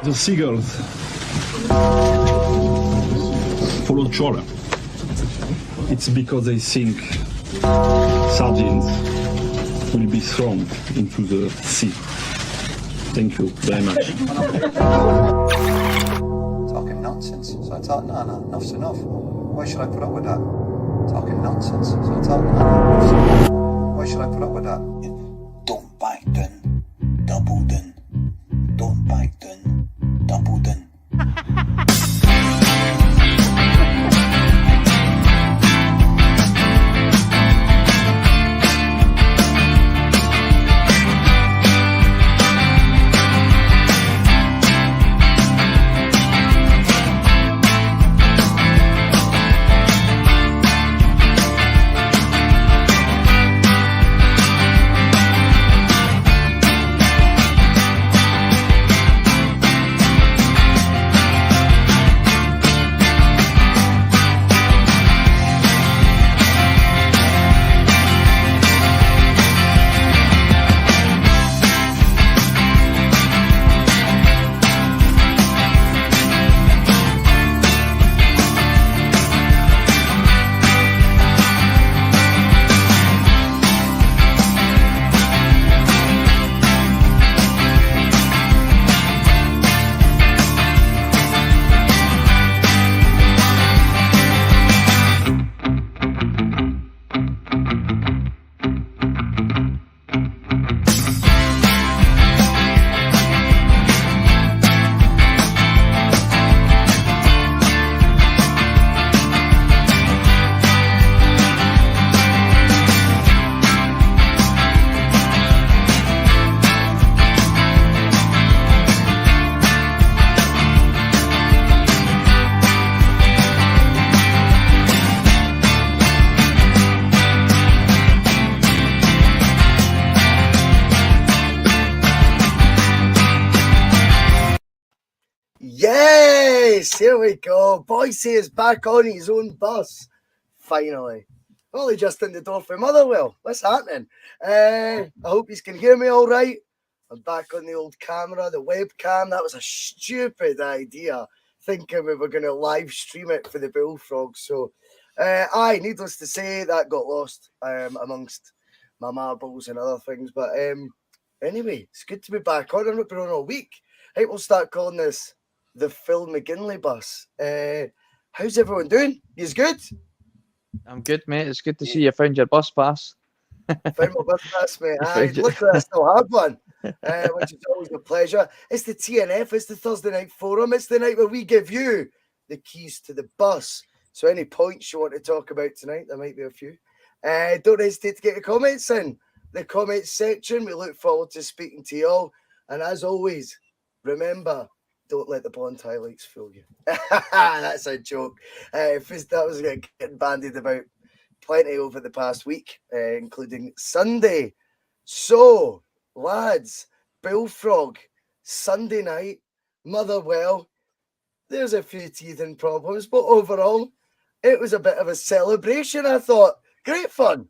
The seagulls follow trawler. It's because they think sardines will be thrown into the sea. Thank you very much. Talking nonsense. So I thought, no, enough's enough. Why should I put up with that? Talking nonsense. So I thought, no, enough's enough. Why should I put up with that? Don't back down, double down. Don't back down, double down. Yes, here we go. Bhoycie is back on his own bus. Finally. Only just in the door for Motherwell. What's happening? I hope you can hear me all right. I'm back on the old camera, the webcam. That was a stupid idea, thinking we were going to live stream it for the Bullfrogs. So, needless to say, that got lost amongst my marbles and other things. But anyway, it's good to be back on. I've not been on all week. I think we'll start calling this the Phil McGinley bus. How's everyone doing? You's good? I'm good, mate. It's good to see you found your bus pass. Found my bus pass, mate. Luckily, I still have one, which is always a pleasure. It's the T.N.F. It's the Thursday Night Forum. It's the night where we give you the keys to the bus. So any points you want to talk about tonight, there might be a few. Don't hesitate to get your comments in the comments section. We look forward to speaking to you all. And as always, remember, don't let the blonde highlights fool you. That's a joke. That was getting bandied about plenty over the past week, including Sunday. So, lads, Bullfrog, Sunday night, Motherwell. There's a few teething problems, but overall, it was a bit of a celebration, I thought. Great fun.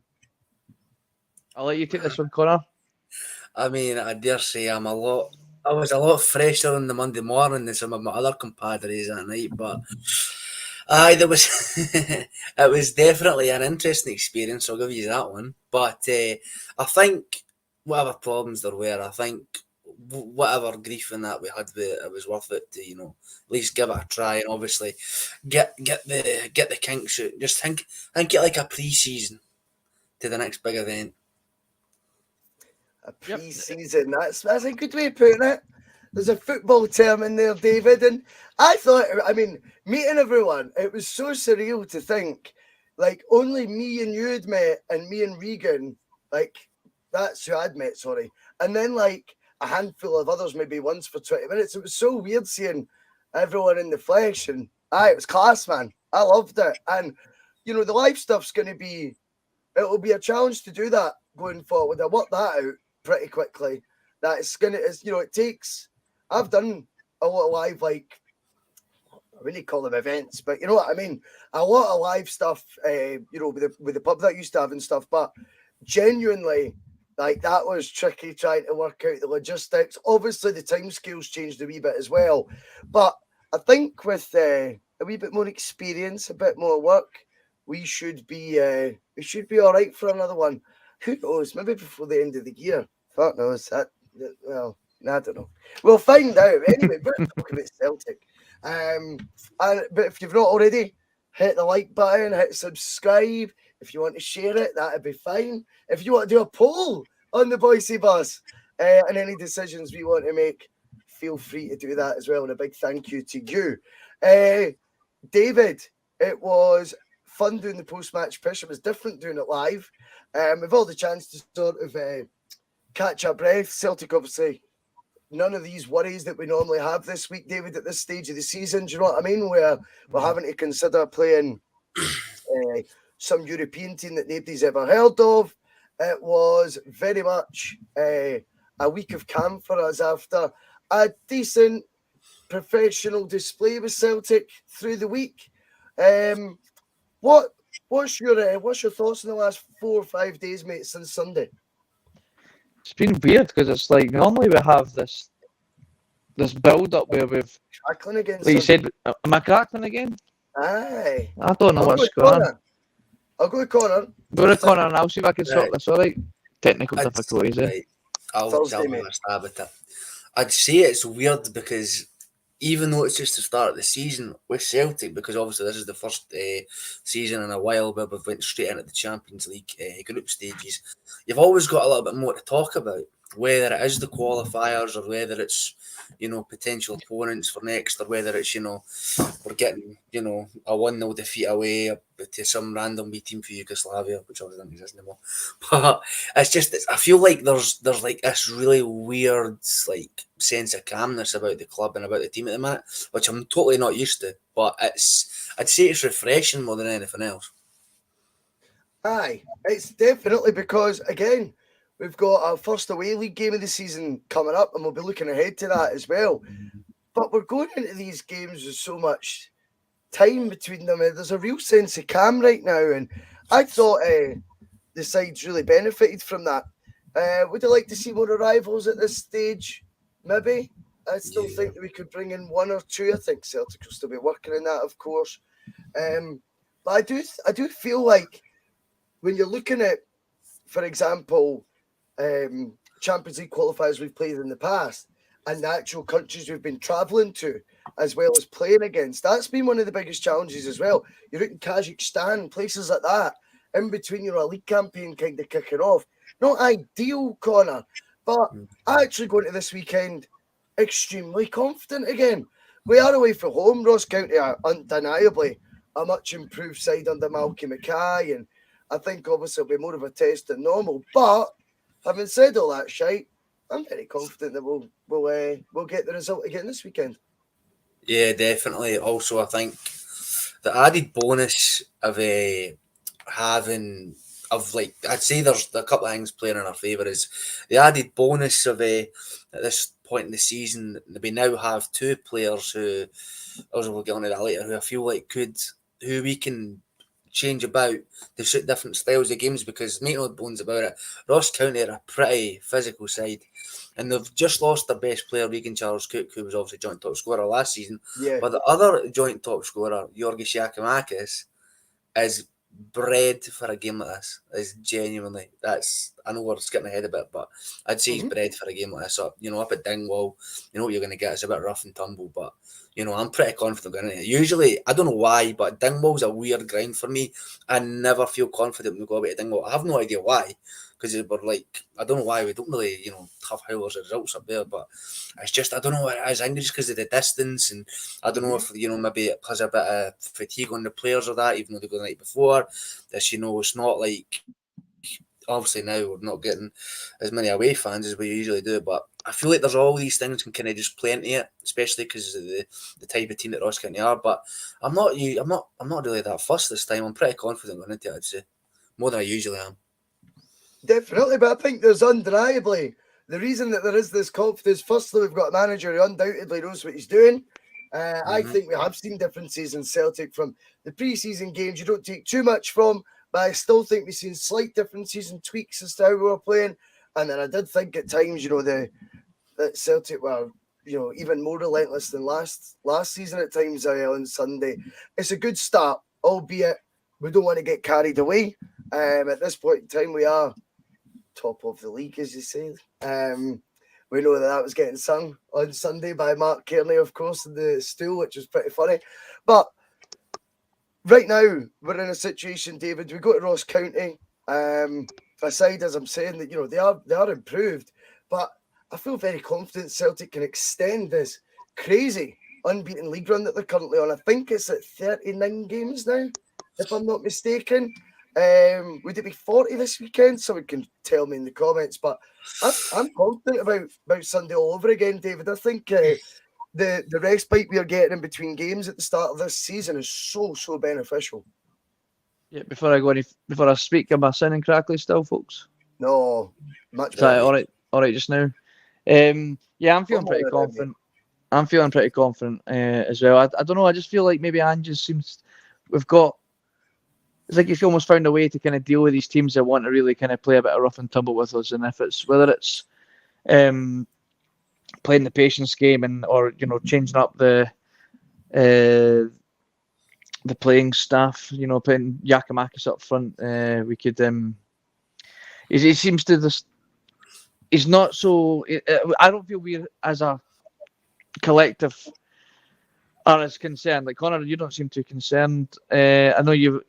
I'll let you take this one, Connor. I mean, I dare say I was a lot fresher on the Monday morning than some of my other compadres that night, but there was it was definitely an interesting experience. I'll give you that one. But I think whatever problems there were, I think whatever grief in that we had, it was worth it to at least give it a try and obviously get the kinks out. Just think it like a pre-season to the next big event. A pre-season. That's a good way of putting it. There's a football term in there, David. And I thought, meeting everyone, it was so surreal to think, like, only me and you had met, and me and Regan, like, that's who I'd met, sorry. And then, like, a handful of others, maybe once for 20 minutes. It was so weird seeing everyone in the flesh. And, it was class, man. I loved it. And, the live stuff's going to be, it'll be a challenge to do that going forward. I worked that out pretty quickly. That it's gonna, it takes. I've done a lot of live, like, I really call them events, but you know what I mean. A lot of live stuff, with the pub that I used to have and stuff. But genuinely, Like, that was tricky trying to work out the logistics. Obviously, the timescales changed a wee bit as well. But I think with a wee bit more experience, a bit more work, we should be all right for another one. Who knows? Maybe before the end of the year. Fuck knows. Well, I don't know. We'll find out. Anyway, we're talking about Celtic. But if you've not already, hit the like button, hit subscribe. If you want to share it, that'd be fine. If you want to do a poll on the Bhoycie bus and any decisions we want to make, feel free to do that as well. And a big thank you to you. David, it was fun doing the post-match push. It was different doing it live. We've all the chance to sort of catch our breath. Celtic, obviously, none of these worries that we normally have this week, David, at this stage of the season. Do you know what I mean? Where we're having to consider playing some European team that nobody's ever heard of. It was very much a week of camp for us after a decent professional display with Celtic through the week. What's your thoughts in the last 4 or 5 days, mate, since Sunday? It's been weird because it's like normally we have this build up where we've crackling again. Like you said, am I crackling again? Aye. I don't know what's going on. I'll go with Connor. Go with Connor and I'll see if I can sort this. All right. Technical difficulties. Right. I'll have a stab at it. I'd say it's weird because even though it's just the start of the season with Celtic, because obviously this is the first season in a while where we've went straight into the Champions League group stages, you've always got a little bit more to talk about, whether it is the qualifiers or whether it's, potential opponents for next, or whether it's, we're getting, a 1-0 defeat away to some random wee team for Yugoslavia, which obviously doesn't exist anymore. But it's just, I feel like there's like this really weird sense of calmness about the club and about the team at the minute, which I'm totally not used to. But I'd say it's refreshing more than anything else. Aye, it's definitely because, again, we've got our first away league game of the season coming up, and we'll be looking ahead to that as well. But we're going into these games with so much time between them, and there's a real sense of calm right now. And I thought the side's really benefited from that. Would you like to see more arrivals at this stage? Maybe. I still think that we could bring in 1 or 2. I think Celtic will still be working on that, of course. But I do feel like when you're looking at, for example, Champions League qualifiers we've played in the past and the actual countries we've been travelling to, as well as playing against, that's been one of the biggest challenges as well. You're out in Kazakhstan, places like that, in between your league campaign kind of kicking off. Not ideal, Connor, but actually going to this weekend extremely confident again. We are away from home. Ross County are undeniably a much improved side under Malky Mackay, and I think obviously it'll be more of a test than normal. But having said all that shite, I'm very confident that we'll get the result again this weekend. Yeah, definitely. Also, I think the added bonus of I'd say there's a couple of things playing in our favour is the added bonus of at this point in the season, we now have 2 players who, also we'll get on to that later, who I feel like who we can change about to suit different styles of games, because make no bones about it, Ross County are a pretty physical side, and they've just lost their best player, Regan Charles Cook, who was obviously joint top scorer last season. Yeah. But the other joint top scorer, Georgis Giacomakis, is bred for a game like this. Is genuinely, I know we're skipping ahead a bit, but I'd say he's bred for a game like this. So, up at Dingwall, you know what you're going to get. It's a bit rough and tumble, but I'm pretty confident going into it. Usually, I don't know why, but Dingwall's a weird grind for me. I never feel confident when we go away to Dingwall. I have no idea why, because we're I don't know why we don't really, have howlers of results up there, but it's just, I don't know what it is. I think it's because of the distance, and I don't know if, maybe it has a bit of fatigue on the players or that, even though they go the night before. This, it's not like, obviously now we're not getting as many away fans as we usually do, but I feel like there's all these things can kind of just play into it, especially because of the type of team that Ross County are. But I'm not really that fussed this time. I'm pretty confident going into it, I'd say, more than I usually am. Definitely, but I think there's undeniably the reason that there is this confidence. Firstly, we've got a manager who undoubtedly knows what he's doing. I think we have seen differences in Celtic from the pre-season games. You don't take too much from, but I still think we've seen slight differences and tweaks as to how we were playing. And then I did think at times, that Celtic were, even more relentless than last season at times on Sunday. It's a good start, albeit we don't want to get carried away. At this point in time, we are top of the league, as you say. We know that was getting sung on Sunday by Mark Kearney, of course, in the stool, which was pretty funny. But right now, we're in a situation, David, we go to Ross County. Aside, as I'm saying, that, they are improved, but I feel very confident Celtic can extend this crazy unbeaten league run that they're currently on. I think it's at 39 games now, if I'm not mistaken. Would it be 40 this weekend? Someone can tell me in the comments, but I'm confident about Sunday all over again, David. I think the respite we are getting in between games at the start of this season is so beneficial. Yeah, before I speak, am I sounding crackly still, folks? No, much Is that better. all right just now? Yeah, I'm feeling pretty confident. I'm feeling pretty confident as well. I don't know. I just feel like maybe Ange just seems it's like he's almost found a way to kind of deal with these teams that want to really kind of play a bit of rough and tumble with us. And if it's whether it's playing the patience game or changing up the playing staff, putting Giakoumakis up front, we could. He seems to this. He's not so. I don't feel we as a collective are as concerned. Like Connor, you don't seem too concerned. I know you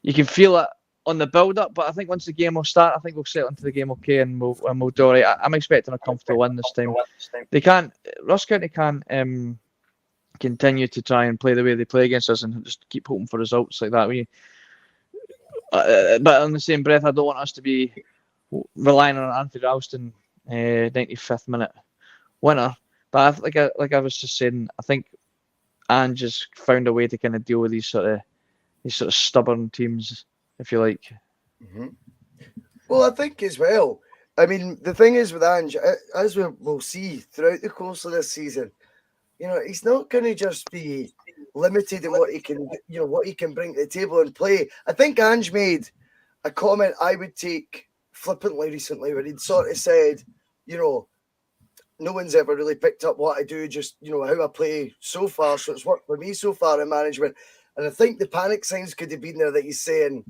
can feel it on the build up, but I think once the game will start, I think we'll settle into the game okay, and we'll do all right. I'm expecting a comfortable win this time. Ross County can't continue to try and play the way they play against us and just keep hoping for results like that. But in the same breath, I don't want us to be relying on Anthony Ralston 95th minute winner. But like I was just saying, I think Ange just found a way to kind of deal with these sort of stubborn teams, if you like. Mm-hmm. Well, I think as well. I mean, the thing is with Ange, as we'll see throughout the course of this season, he's not going to just be limited in what he can, what he can bring to the table and play. I think Ange made a comment I would take flippantly recently, where he'd sort of said, no one's ever really picked up what I do, just, how I play so far. So it's worked for me so far in management. And I think the panic signs could have been there that he's saying,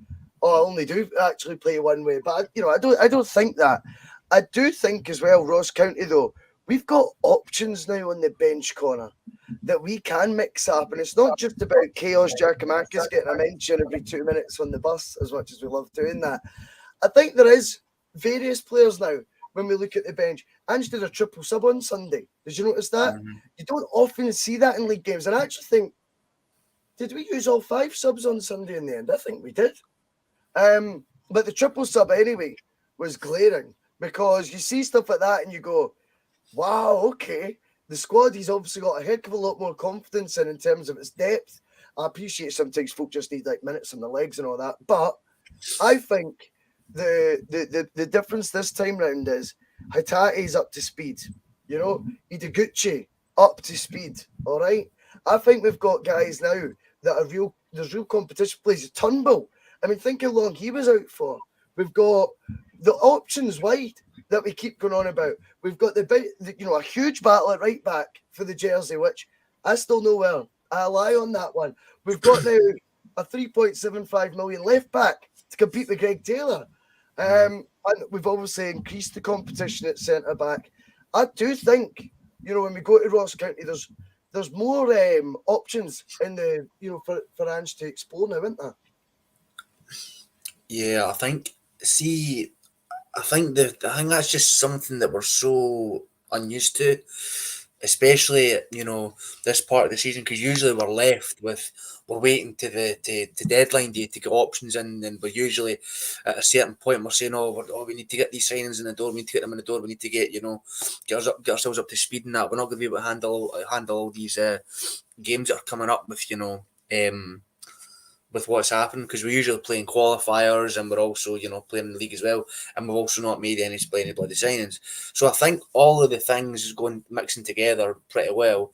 I only do actually play one way. But, I don't think that. I do think as well, Ross County, though, we've got options now on the bench, Connor, that we can mix up. And it's not just about Chaos Giakoumakis getting a mention every 2 minutes on the bus, as much as we love doing that. I think there is various players now. When we look at the bench, Ange did a triple sub on Sunday. Did you notice that? Mm-hmm. You don't often see that in league games. And I actually think, did we use all 5 subs on Sunday in the end? I think we did. But the triple sub anyway was glaring, because you see stuff like that and you go, wow, okay. The squad, he's obviously got a heck of a lot more confidence in terms of its depth. I appreciate sometimes folk just need like minutes on the legs and all that. But I think the difference this time round is Hitate's up to speed, Ideguchi up to speed. All right, I think we've got guys now that are there's real competition. Plays Turnbull. I mean, think how long he was out for. We've got the options wide that we keep going on about. We've got a huge battle at right back for the jersey, which I still know well. I lie on that one. We've got now a 3.75 million left back to compete with Greg Taylor. And we've obviously increased the competition at centre back. I do think, when we go to Ross County, there's more options in the for Ange to explore now, isn't there? Yeah, I think that's just something that we're so unused to, especially this part of the season, because usually we're waiting to deadline day to get options in, and we're usually at a certain point we're saying, we need to get these signings in the door, we need to get them in the door, we need to get ourselves up to speed and that. We're not going to be able to handle all these games that are coming up with with what's happened, because we're usually playing qualifiers and we're also playing in the league as well, and we've also not made any bloody signings. So I think all of the things mixing together pretty well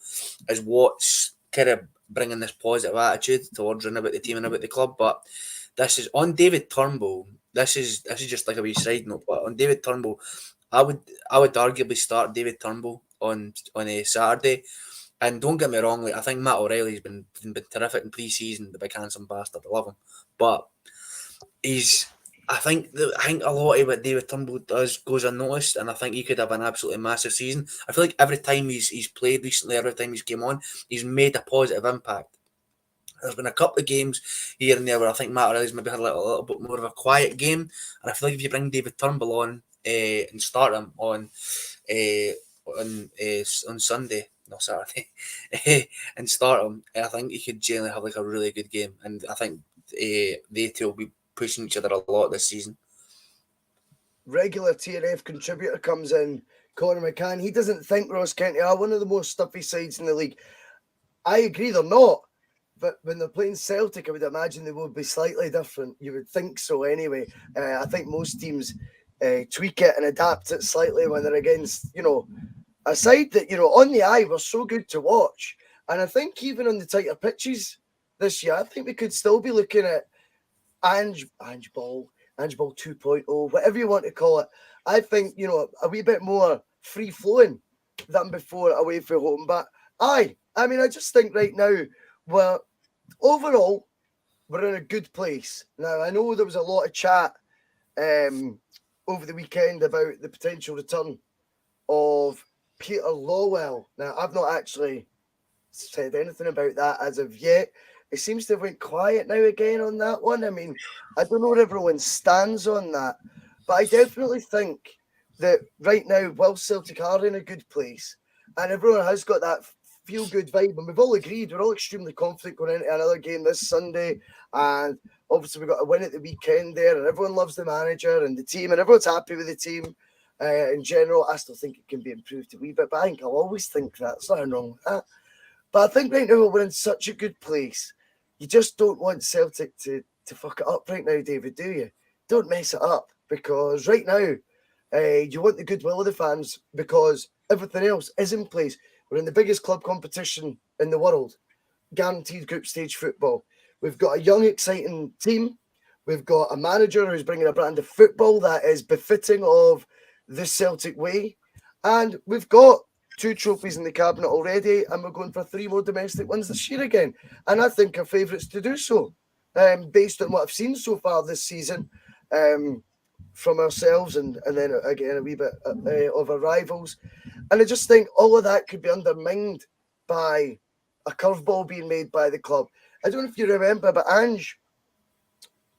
is what's kind of bringing this positive attitude towards and about the team and about the club. But this is on David Turnbull. This is just like a wee side note, but on David Turnbull, I would arguably start David Turnbull on a Saturday. And don't get me wrong, like I think Matt O'Reilly's been terrific in pre-season, the big handsome bastard. I love him, but I think a lot of what David Turnbull does goes unnoticed, and I think he could have an absolutely massive season. I feel like every time he's played recently, every time he's came on, he's made a positive impact. There's been a couple of games here and there where I think Matt O'Reilly's maybe had a little bit more of a quiet game, and I feel like if you bring David Turnbull on and start him on Sunday, no Saturday, and start him, I think he could generally have like a really good game, and I think they two will be pushing each other a lot this season. Regular T.N.F contributor comes in, Conor McCann. He doesn't think Ross County are one of the most stuffy sides in the league. I agree, they're not. But when they're playing Celtic, I would imagine they would be slightly different. You would think so anyway. I think most teams tweak it and adapt it slightly when they're against, a side that, on the eye were so good to watch. And I think even on the tighter pitches this year, I think we could still be looking at Ange Ball 2.0, whatever you want to call it. I think, a wee bit more free-flowing than before away from home. But I just think right now, overall, we're in a good place. Now, I know there was a lot of chat over the weekend about the potential return of Peter Lawwell. Now, I've not actually said anything about that as of yet. It seems to have went quiet now again on that one. I mean, I don't know where everyone stands on that, but I definitely think that right now, while Celtic are in a good place, and everyone has got that feel-good vibe, and we've all agreed, we're all extremely confident going into another game this Sunday, and obviously we've got a win at the weekend there, and everyone loves the manager and the team, and everyone's happy with the team in general. I still think it can be improved a wee bit, but I think I'll always think that. There's nothing wrong with that. But I think right now we're in such a good place. You just don't want Celtic to fuck it up right now, David, do you? Don't mess it up, because right now you want the goodwill of the fans, because everything else is in place. We're in the biggest club competition in the world, guaranteed group stage football. We've got a young, exciting team. We've got a manager who's bringing a brand of football that is befitting of the Celtic way. And we've got 2 trophies in the cabinet already, and we're going for 3 more domestic ones this year again. And I think our favourites to do so, based on what I've seen so far this season from ourselves, and then again a wee bit of our rivals. And I just think all of that could be undermined by a curveball being made by the club. I don't know if you remember, but Ange,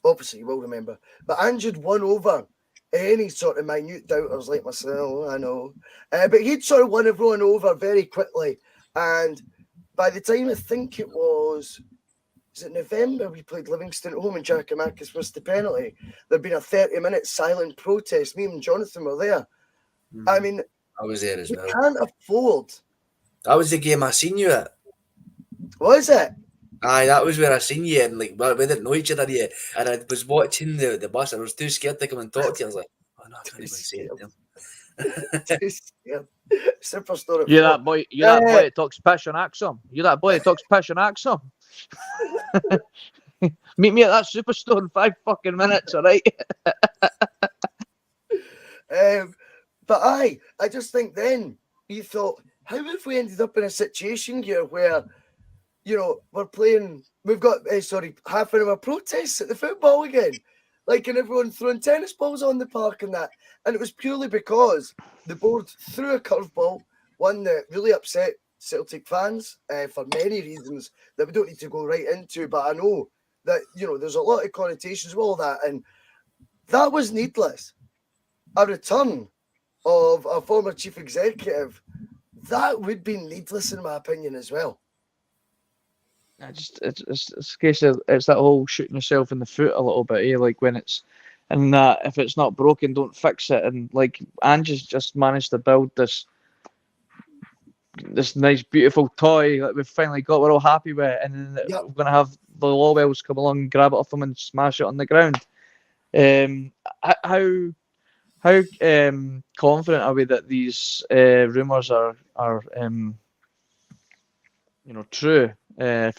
obviously you will remember, but Ange had won over any sort of minute doubters like myself, I know. But he'd sort of won everyone over very quickly. And by the time I think it was it November, we played Livingston at home and Giakoumakis missed the penalty. There'd been a 30-minute silent protest. Me and Jonathan were there. I mean, I was there as well. You can't afford. That was the game I seen you at. Was it? Aye, that was where I seen you, and like we didn't know each other yet. And I was watching the bus. I was too scared to come and talk to you. I was like, oh no, I can't even say it to him. Too scared. Superstar. You're that boy. You're that boy that talks pish on Axum. You're that boy that talks pish on Axum. Meet me at that Superstore in 5 fucking minutes, all right? But I just think then you thought, how have we ended up in a situation here where, we're playing, we've got, half an hour protests at the football again. Like, and everyone throwing tennis balls on the park and that. And it was purely because the board threw a curveball, one that really upset Celtic fans for many reasons that we don't need to go right into. But I know that, there's a lot of connotations with all that. And that was needless. A return of a former chief executive, that would be needless in my opinion as well. It's a case of it's that whole shooting yourself in the foot a little bit, like when it's and if it's not broken, don't fix it. And like Ange's just managed to build this nice, beautiful toy that we've finally got. We're all happy with, and then we're going to have the Lawwells come along and grab it off them and smash it on the ground. How confident are we that these rumours are true? How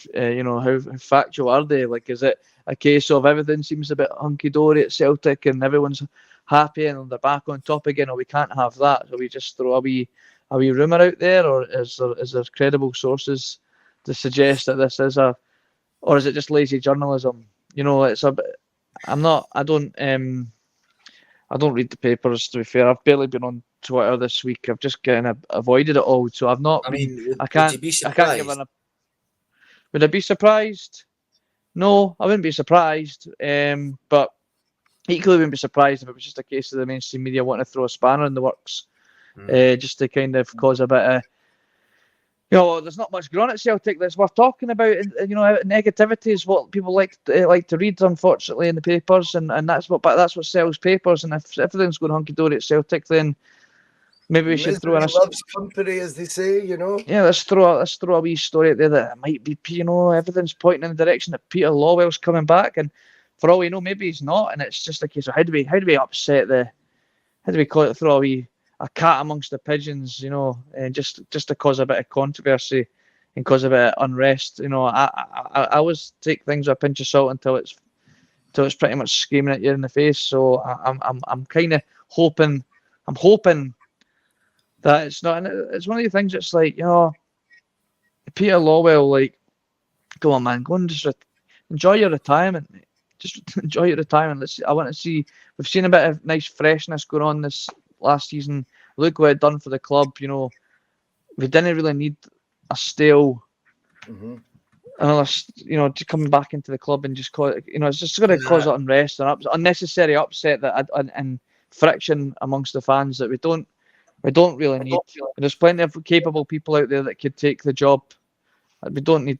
factual are they? Like, is it a case of everything seems a bit hunky dory at Celtic and everyone's happy and they're back on top again, or we can't have that? So we just throw a wee rumour out there, or is there credible sources to suggest that this is or is it just lazy journalism? It's a bit. I don't read the papers, to be fair. I've barely been on Twitter this week. I've just kind of avoided it all. So I've not Would you be I can't give surprised? Would I be surprised? No, I wouldn't be surprised. But equally wouldn't be surprised if it was just a case of the mainstream media wanting to throw a spanner in the works. Just to kind of cause a bit of, there's not much going on at Celtic that's worth talking about. Negativity is what people like to read, unfortunately, in the papers, and that's what sells papers. And if everything's going hunky dory at Celtic, then maybe we should throw in loves company, as they say. Yeah, let's throw a wee story out there that it might be. Everything's pointing in the direction that Peter Lawwell's coming back, and for all we know, maybe he's not. And it's just a case of how do we upset how do we call it? Throw a cat amongst the pigeons, and just to cause a bit of controversy and cause a bit of unrest. I always take things with a pinch of salt until it's pretty much screaming at you in the face. So I'm kind of hoping. I'm hoping that it's not. And it's one of the things that's like, Peter Lawwell, like, come on, man, go and just enjoy your retirement, mate. Just enjoy your retirement. I want to see. We've seen a bit of nice freshness going on this last season. Look what it done for the club. We didn't really need a stale. Unless just coming back into the club and just cause it's just going to cause unrest and unnecessary upset and friction amongst the fans that we don't really need. And there's plenty of capable people out there that could take the job. We don't need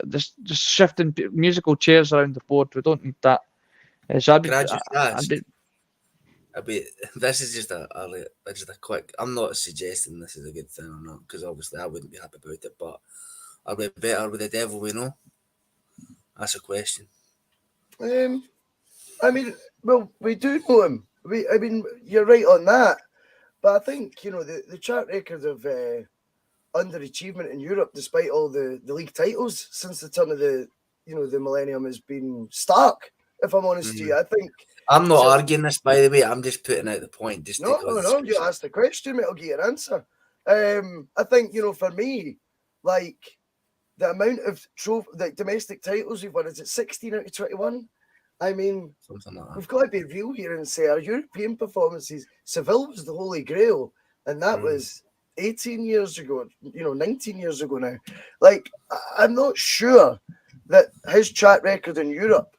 just shifting musical chairs around the board. We don't need that. So this is just a quick. I'm not suggesting this is a good thing or not, because obviously I wouldn't be happy about it. But are we better with the devil we know? That's a question. Well, we do know him. You're right on that. But I think the track record of underachievement in Europe, despite all the league titles since the turn of the millennium, has been stark. If I'm honest with you, I think I'm not arguing this, by the way. I'm just putting out the point. Just no. You asked the question, mate. I'll get your answer. I think for me, like the amount of domestic titles we've won, is it 16 out of 21? I mean, something like that. We've got to be real here and say our European performances. Seville was the Holy Grail, and that was 18 years ago. 19 years ago now. Like, I'm not sure that his track record in Europe,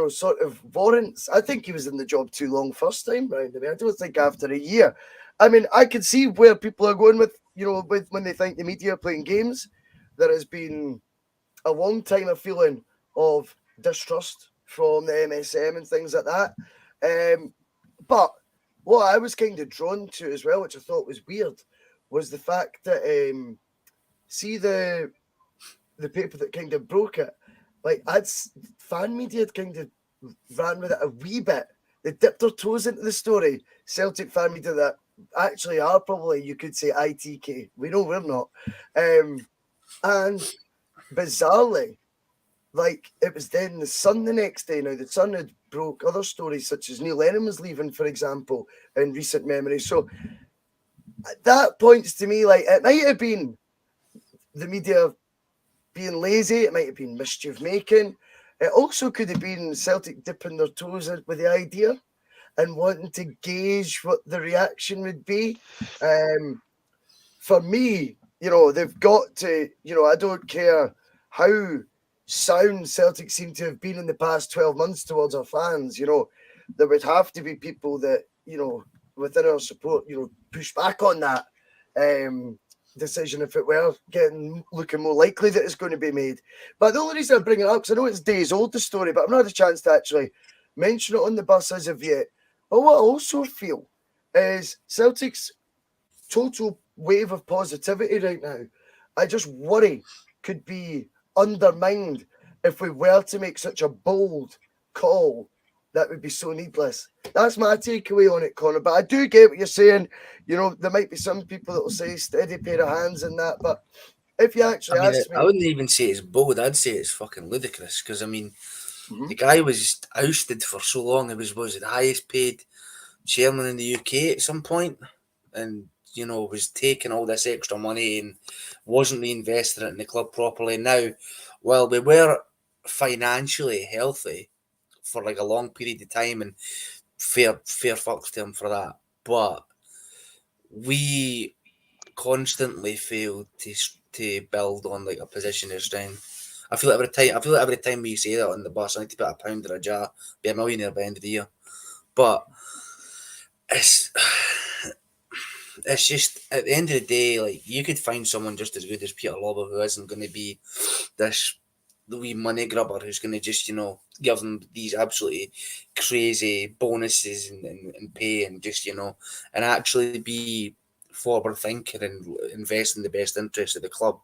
sort of warrants. I think he was in the job too long first time round. I don't think after a year. I mean, I could see where people are going with when they think the media are playing games. There has been a long time of feeling of distrust from the MSM and things like that. But what I was kind of drawn to as well, which I thought was weird, was the fact that see the paper that kind of broke it, like fan media had kind of ran with it a wee bit. They dipped their toes into the story. Celtic fan media that actually are probably, you could say, ITK. We know we're not. And bizarrely, like, it was then the Sun the next day. Now, the Sun had broke other stories, such as Neil Lennon was leaving, for example, in recent memory. So that points to me like it might have been the media being lazy. It might have been mischief making. It also could have been Celtic dipping their toes in with the idea and wanting to gauge what the reaction would be. For me, they've got to, I don't care how sound Celtic seem to have been in the past 12 months towards our fans. There would have to be people that, within our support, push back on that decision if it were looking more likely that it's going to be made. But the only reason I bring it up, because I know it's days old, the story, but I've not had a chance to actually mention it on the bus as of yet. But what I also feel is Celtic's total wave of positivity right now, I just worry could be undermined if we were to make such a bold call that would be so needless. That's my takeaway on it, Connor. But I do get what you're saying. There might be some people that will say steady pair of hands and that, but If you actually I mean, ask me, I wouldn't even say it's bold. I'd say it's fucking ludicrous. Because I mean, Mhm. the guy was ousted for so long. He was the highest paid chairman in the UK at some point, and was taking all this extra money and wasn't reinvesting it in the club properly. Now, well, we were financially healthy for like a long period of time, and fair fucks to him for that. But we constantly failed to build on like a position of strength. I feel like every time we say that on the bus, I need to put a pound in a jar, be a millionaire by the end of the year. But it's it's just at the end of the day, like you could find someone just as good as Peter Lobber who isn't going to be this wee money grubber who's going to just give them these absolutely crazy bonuses and pay and just and actually be forward thinking and invest in the best interest of the club,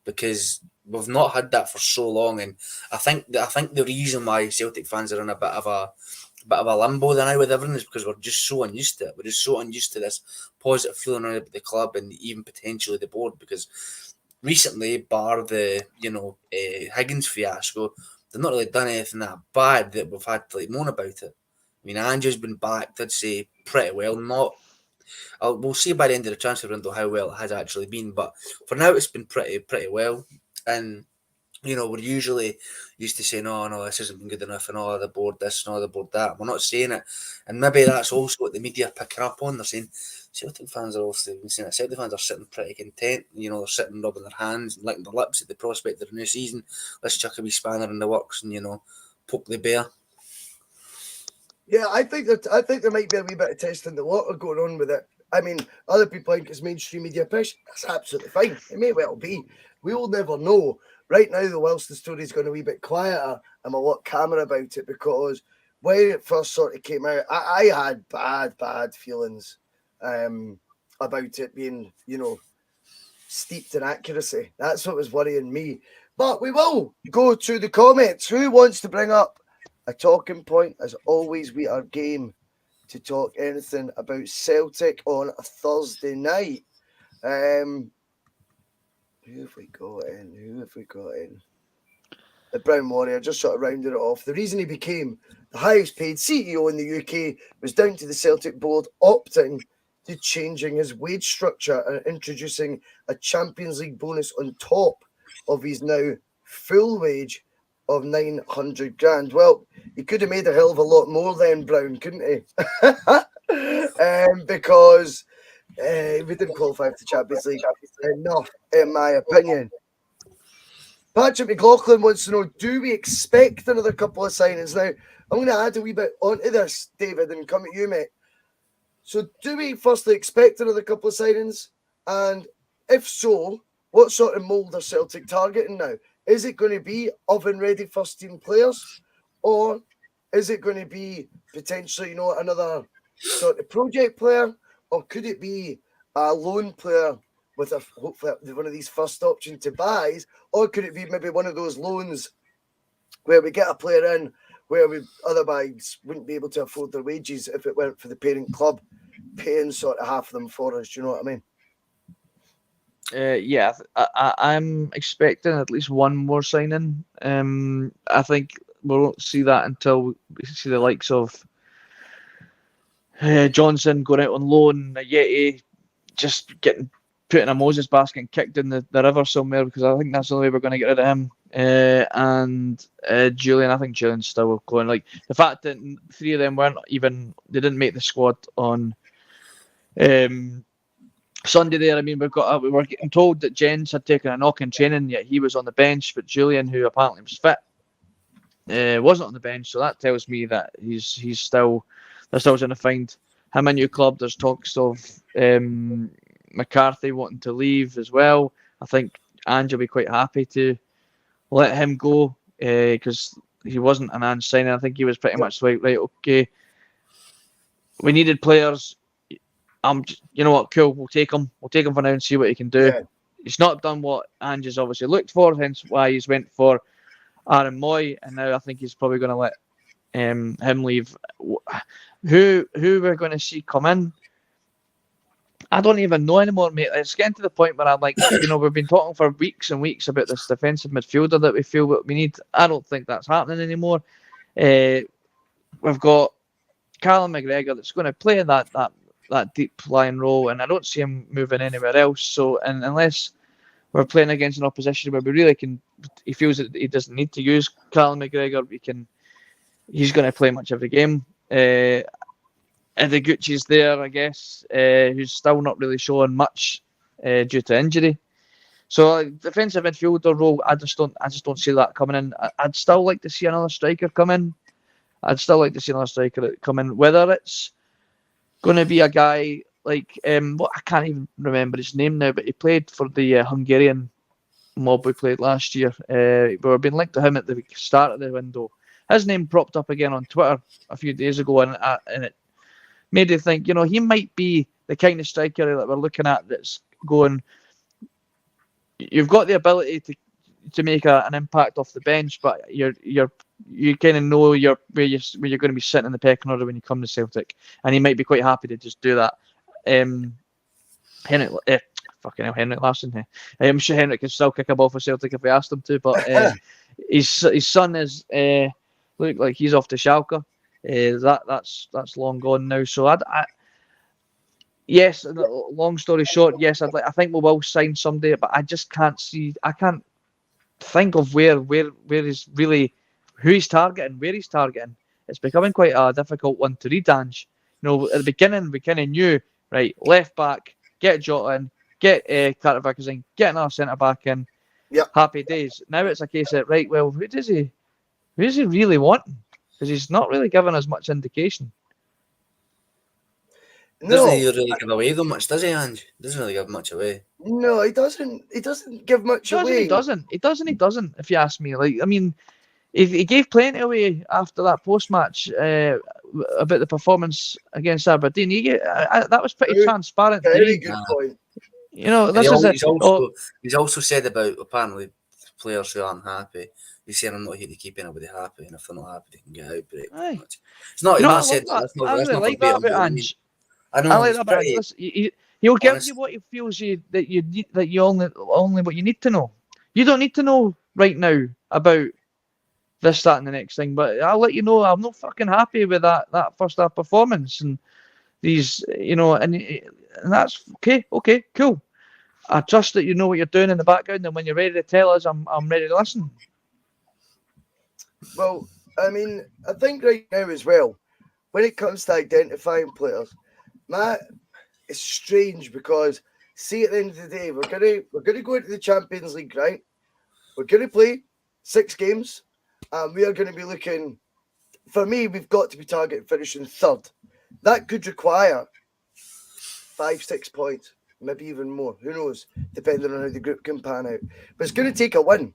because we've not had that for so long. And I think the reason why Celtic fans are in a bit of a limbo now with everything is because we're just so unused to it. We're just so unused to this positive feeling around the club and even potentially the board, because recently, bar the Higgins fiasco, they've not really done anything that bad that we've had to like moan about it. I mean, Andrew's been backed, I'd say, pretty well. Not, we'll see by the end of the transfer window how well it has actually been, but for now, it's been pretty well. And we're usually used to saying, no, this hasn't been good enough, and the board this, and the board that. We're not saying it. And maybe that's also what the media are picking up on. They're saying, Celtic fans are also been saying it. Celtic fans are sitting pretty content. They're sitting rubbing their hands and licking their lips at the prospect of the new season. Let's chuck a wee spanner in the works and, poke the bear. yeah, I think there might be a wee bit of testing the water going on with it. I mean, other people think it's mainstream media push. That's absolutely fine. It may well be. We will never know. Right now, though, whilst the story's gone a wee bit quieter, I'm a lot calmer about it, because when it first sort of came out, I had bad feelings about it being, steeped in accuracy. That's what was worrying me. But we will go to the comments. Who wants to bring up a talking point? As always, we are game to talk anything about Celtic on a Thursday night. Who have we got in? The Brown Warrior just sort of rounded it off. The reason he became the highest paid CEO in the UK was down to the Celtic board opting to changing his wage structure and introducing a Champions League bonus on top of his now full wage of 900 grand. Well, he could have made a hell of a lot more then, Brown, couldn't he? Because we didn't qualify for the Champions League enough, in my opinion. Patrick McLaughlin wants to know, do we expect another couple of signings? Now, I'm going to add a wee bit onto this, David, and come at you, mate. So do we firstly expect another couple of signings? And if so, what sort of mould are Celtic targeting now? Is it going to be oven-ready first-team players? Or is it going to be potentially, another sort of project player? Or could it be a loan player with hopefully one of these first option to buys? Or could it be maybe one of those loans where we get a player in where we otherwise wouldn't be able to afford their wages if it weren't for the parent club paying sort of half of them for us? Do you know what I mean? Yeah, I'm expecting at least one more signing. I think we won't see that until we see the likes of Johnson going out on loan, Yeti just getting put in a Moses basket and kicked in the river somewhere, because I think that's the only way we're going to get rid of him. And Julian, I think Julian's still going. Like the fact that three of them they didn't make the squad on Sunday there. I mean, we were getting told that Jens had taken a knock in training, yet he was on the bench. But Julian, who apparently was fit, wasn't on the bench. So that tells me that they're still trying to find him a new club. There's talks of McCarthy wanting to leave as well. I think Ange will be quite happy to let him go, because he wasn't an Ange signing. I think he was pretty much like, right, okay, we needed players. You know what, cool, we'll take him for now and see what he can do. Yeah. He's not done what Ange has obviously looked for, hence why he's went for Aaron Moy, and now I think he's probably going to let him leave. Who we're going to see come in, I don't even know anymore, mate. It's getting to the point where I'm like, we've been talking for weeks and weeks about this defensive midfielder that we feel that we need. I don't think that's happening anymore. We've got Callum McGregor that's going to play that deep line role, and I don't see him moving anywhere else. So, and unless we're playing against an opposition where we really he feels that he doesn't need to use Callum McGregor, he's going to play much every game. Gucci's there, I guess, who's still not really showing much due to injury. So defensive midfielder role, I just don't see that coming in. I'd still like to see another striker come in. Whether it's going to be a guy like I can't even remember his name now, but he played for the Hungarian mob we played last year. We've been linked to him at the start of the window. His name propped up again on Twitter a few days ago, and it made you think, he might be the kind of striker that we're looking at that's going, you've got the ability to make an impact off the bench, but you kind of know where you're going to be sitting in the pecking order when you come to Celtic, and he might be quite happy to just do that. Henrik Larsson. I'm sure Henrik can still kick a ball for Celtic if we asked him to, but his son is look like he's off to Schalke. That's long gone now. So yes. Long story short, yes, I think we will sign someday, but I just can't see. I can't think of where he's really, who he's targeting, where he's targeting. It's becoming quite a difficult one to read, Ange. At the beginning we kind of knew, right, left back, get Jota in, get Carter Vickers in, get another centre back in. Yep. Happy days. Now it's a case of, right, well, who does he really want? Because he's not really given us much indication. No. Doesn't he really give away though much, does he, Ange? Doesn't really give much away. No, he doesn't. He doesn't give much away. He doesn't. If you ask me, he gave plenty away after that post-match about the performance against Aberdeen. That was pretty transparent. Very good point. He's also said about apparently players who aren't happy. He's saying, I'm not here to keep anybody happy, and if they're not happy, they can get out. It's not. He's not said. That's not. I really like that about Ange. I know. I like that about Ange. He'll give you what he feels that you only what you need to know. You don't need to know right now about this, that, and the next thing. But I'll let you know I'm not fucking happy with that first half performance and these, and that's okay, cool. I trust that you know what you're doing in the background, and when you're ready to tell us, I'm ready to listen. Well, I think right now as well, when it comes to identifying players, Matt, it's strange because, see, at the end of the day, we're gonna go into the Champions League, right? We're gonna play 6 games, and we are gonna be looking. For me, we've got to be targeting finishing 3rd. That could require 5-6 points, maybe even more. Who knows? Depending on how the group can pan out. But it's going to take a win.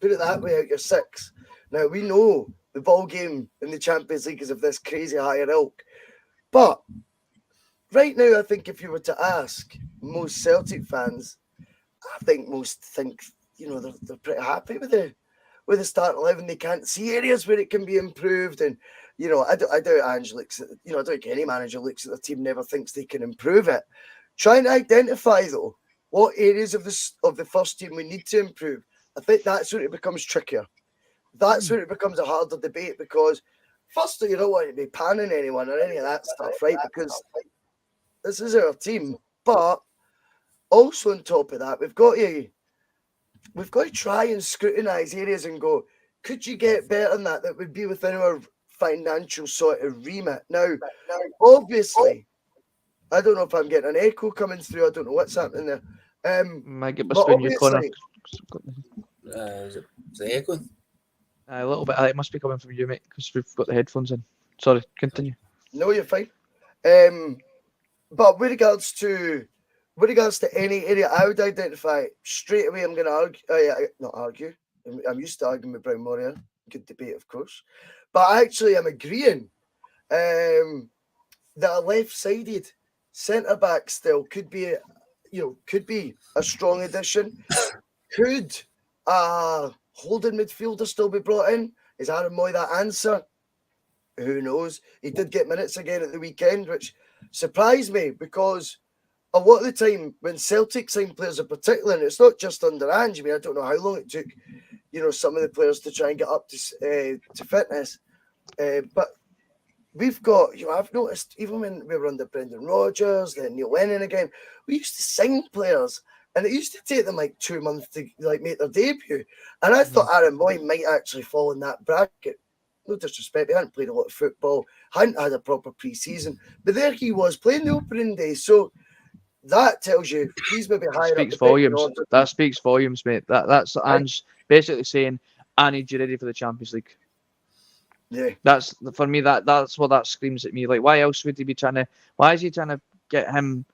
Put it that way, out your 6. Now, we know the ball game in the Champions League is of this crazy higher ilk. But right now, I think if you were to ask most Celtic fans, I think most think, they're pretty happy with the start 11. They can't see areas where it can be improved. And, I doubt Ange looks at, I don't think any manager looks at the team, never thinks they can improve it. Trying to identify, though, what areas of the first team we need to improve. I think that's where it becomes trickier. That's where it becomes a harder debate because, firstly, you don't want to be panning anyone or any of that stuff, right? Because this is our team. But also on top of that, we've got to try and scrutinise areas and go, could you get better than that? That would be within our financial sort of remit. Now, obviously, I don't know if I'm getting an echo coming through. I don't know what's happening there. Might get between you, Connor. Is it echoing? A little bit. It must be coming from you, mate, because we've got the headphones in. Sorry, continue. No, you're fine. But with regards to any area, I would identify straight away. I'm going to argue. I'm used to arguing with Brown Moria. Good debate, of course. But actually, I'm agreeing that a left-sided centre-back still could be a strong addition. Could a holding midfielder still be brought in? Is Aaron Moy that answer? Who knows? He did get minutes again at the weekend, which surprised me because a lot of the time when Celtic sign players in particular, and it's not just under Ange. I mean, I don't know how long it took, some of the players to try and get up to fitness, but we've got, I've noticed even when we were under Brendan Rodgers, then Neil Lennon again, we used to sign players, and it used to take them like 2 months to make their debut. And I thought Aaron Moy might actually fall in that bracket. No disrespect, he hadn't played a lot of football, hadn't had a proper pre-season, but there he was playing the opening day. So that tells you he's maybe higher up. Speaks volumes. That speaks volumes, mate. That's Ange basically saying, "I need you ready for the Champions League." Yeah, that's for me. That's what that screams at me. Like, why else would he be trying to? Why is he trying to get him?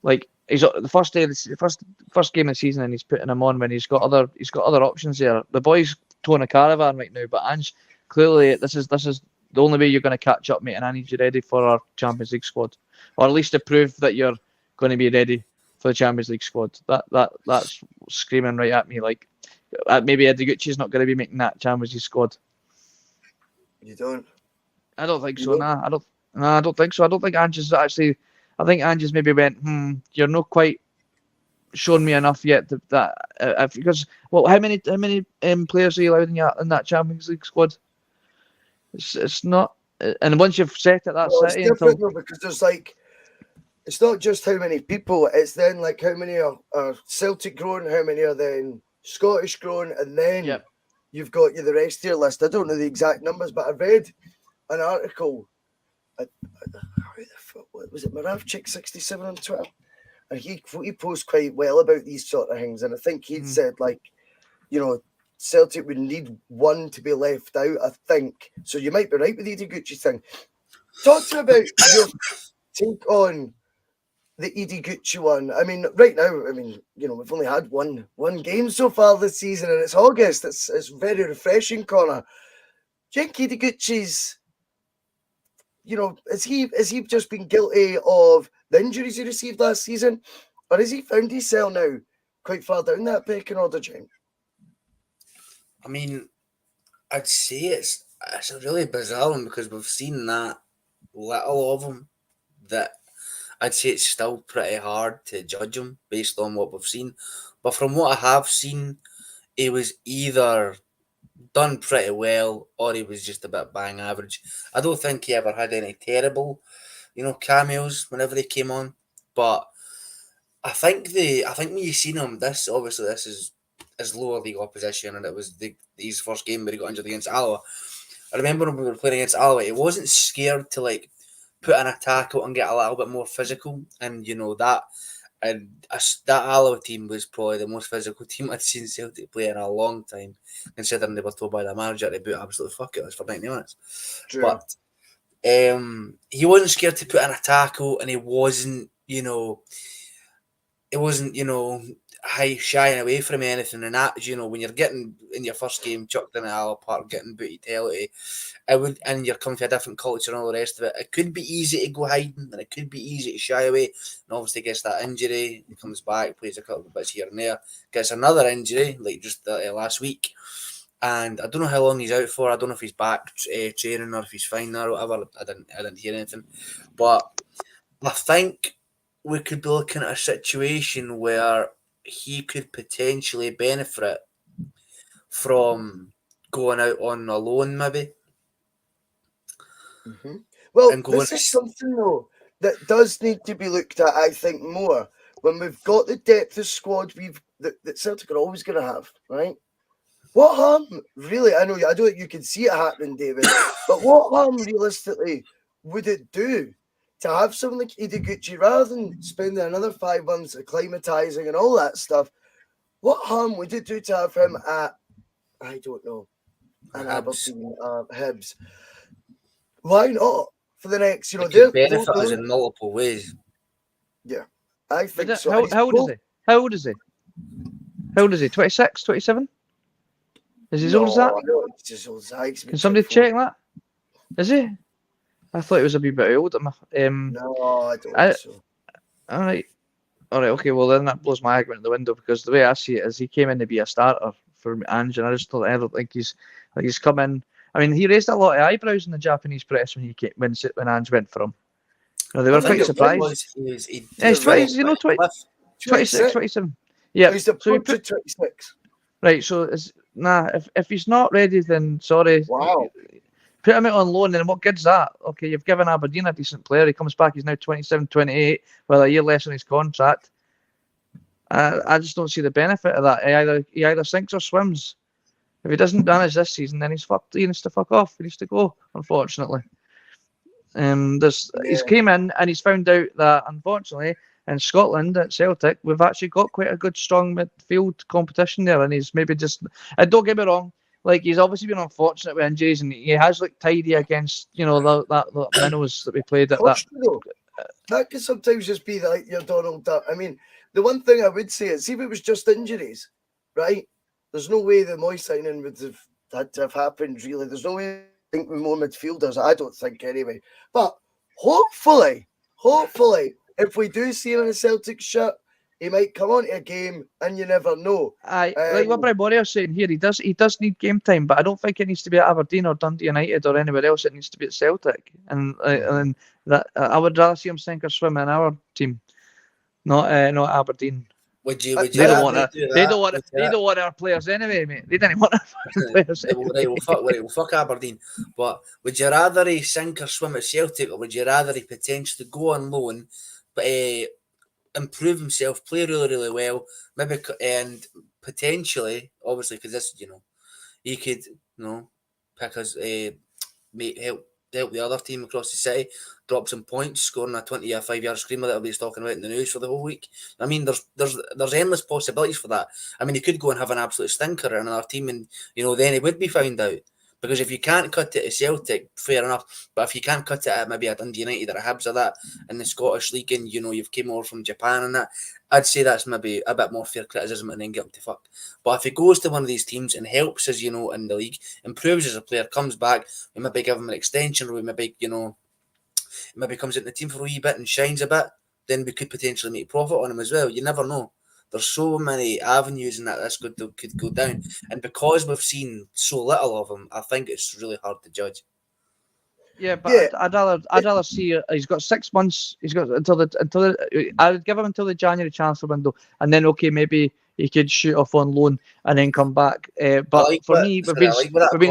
Like, he's the first day, first game of the season, and he's putting him on when he's got other options there. The boy's towing a caravan right now, but Ange clearly this is the only way you're going to catch up, mate. And I need you ready for our Champions League squad, or at least to prove that you're going to be ready for the Champions League squad. That's screaming right at me. Like, maybe Ideguchi's not going to be making that Champions League squad. You don't? I don't think so. Nah, I don't think so. I don't think Ange's actually. I think Ange's maybe went, you're not quite shown me enough yet because how many players are you allowed in that Champions League squad? It's not, and once you've set it, that's it's different though, because there's it's not just how many people, it's then like how many are Celtic grown, how many are then Scottish grown, and then you've got the rest of your list. I don't know the exact numbers, but I read an article. Was it Moravchik 67 on Twitter? And he posts quite well about these sort of things. And I think he'd said, Celtic would need one to be left out, I think. So you might be right with the Ideguchi thing. Talk to me about your take on the Ideguchi one. I mean, right now, we've only had one game so far this season, and it's August. It's very refreshing, Connor. Do you think Ideguchi's, has he just been guilty of the injuries he received last season, or has he found himself now quite far down that pecking order, Jim? I mean, I'd say it's a really bizarre one because we've seen that little of him that I'd say it's still pretty hard to judge him based on what we've seen. But from what I have seen, he was either done pretty well or he was just a bit bang average. I don't think he ever had any terrible, cameos whenever he came on. But I think when you seen him, this is lower league opposition, and it was his first game where he got injured against Alloa. I remember when we were playing against Alloa, he wasn't scared to put an attack out and get a little bit more physical, and that Alloa team was probably the most physical team I'd seen Celtic play in a long time, considering they were told by the manager to boot absolutely fuckless for 90 minutes. True. But he wasn't scared to put an attack out, and he wasn't shying away from anything. And that, when you're getting in your first game chucked in at Alloa Park, getting booted and you're coming to a different culture and all the rest of it, it could be easy to go hiding, and it could be easy to shy away. And obviously gets that injury, he comes back, plays a couple of bits here and there, gets another injury like just last week, and I don't know how long he's out for. I don't know if he's back training or if he's fine or whatever. I didn't hear anything, but I think we could be looking at a situation where he could potentially benefit from going out on a loan, maybe. Mm-hmm. Well, this is something though that does need to be looked at, I think, more when we've got the depth of squad that Celtic are always going to have, right? What harm, really? I don't think you can see it happening, David, but what harm realistically would it do to have someone like Ideguchi, rather than spending another 5 months acclimatizing and all that stuff? What harm would it do to have him at, I don't know, an Aberdeen, Hibs? Why not? For the next, they benefit us in multiple ways. Yeah, I think so. How old is he? 26, 27? Is he as old as that? No, it's as old as I. Can somebody check that? Is he? I thought he was a wee bit older. No, I don't think so. All right, okay. Well, then that blows my argument out the window, because the way I see it is he came in to be a starter for Ange, and I don't think he's come in. I mean, he raised a lot of eyebrows in the Japanese press when Ange went for him. No, they I were think quite it surprised. He Yeah, it's 20, you know, 20, 26, 27. Yeah, He's so you approaching put 26. right. So if he's not ready, then sorry. Wow. Put him out on loan, then what good's that? Okay, you've given Aberdeen a decent player. He comes back, he's now 27, 28, with a year less on his contract. I just don't see the benefit of that. He either sinks or swims. If he doesn't manage this season, then he's fucked. He needs to fuck off. He needs to go, unfortunately. He's came in and he's found out that, unfortunately, in Scotland at Celtic, we've actually got quite a good, strong midfield competition there. And he's maybe just, don't get me wrong, like he's obviously been unfortunate with injuries, and he has looked tidy against, that minnows that we played at that. That can sometimes just be like your Donald Duck. I mean, the one thing I would say is, if it was just injuries, right? There's no way the Moy signing would have had to have happened, really. There's no way I think with more midfielders, I don't think anyway. But hopefully, if we do see him in a Celtic shirt, he might come onto a game, and you never know. Like what Brian Borey was saying here, he does need game time, but I don't think it needs to be at Aberdeen or Dundee United or anywhere else. It needs to be at Celtic, and that I would rather see him sink or swim in our team, not Aberdeen. Would you They don't want our players anyway, mate. They didn't want our players. Right, well, fuck Aberdeen. But would you rather he sink or swim at Celtic, or would you rather he potentially go on loan, but improve himself, play really, really well, maybe, and potentially, obviously, because this, he could, pick us, help the other team across the city, drop some points, scoring a 25-yard screamer that everybody's talking about in the news for the whole week. I mean, there's endless possibilities for that. I mean, he could go and have an absolute stinker in another team, and then he would be found out. Because if you can't cut it at Celtic, fair enough. But if you can't cut it at maybe a Dundee United or a Hibs or that in the Scottish League, and you've came over from Japan and that, I'd say that's maybe a bit more fair criticism and then get him to fuck. But if he goes to one of these teams and helps us, in the league, improves as a player, comes back, we maybe give him an extension, or we maybe, maybe comes into the team for a wee bit and shines a bit, then we could potentially make profit on him as well. You never know. There's so many avenues in that this could go down, and because we've seen so little of him, I think it's really hard to judge. Yeah, but I'd rather see he's got 6 months. He's got until I would give him until the January transfer window, and then maybe he could shoot off on loan and then come back. But for me, we've been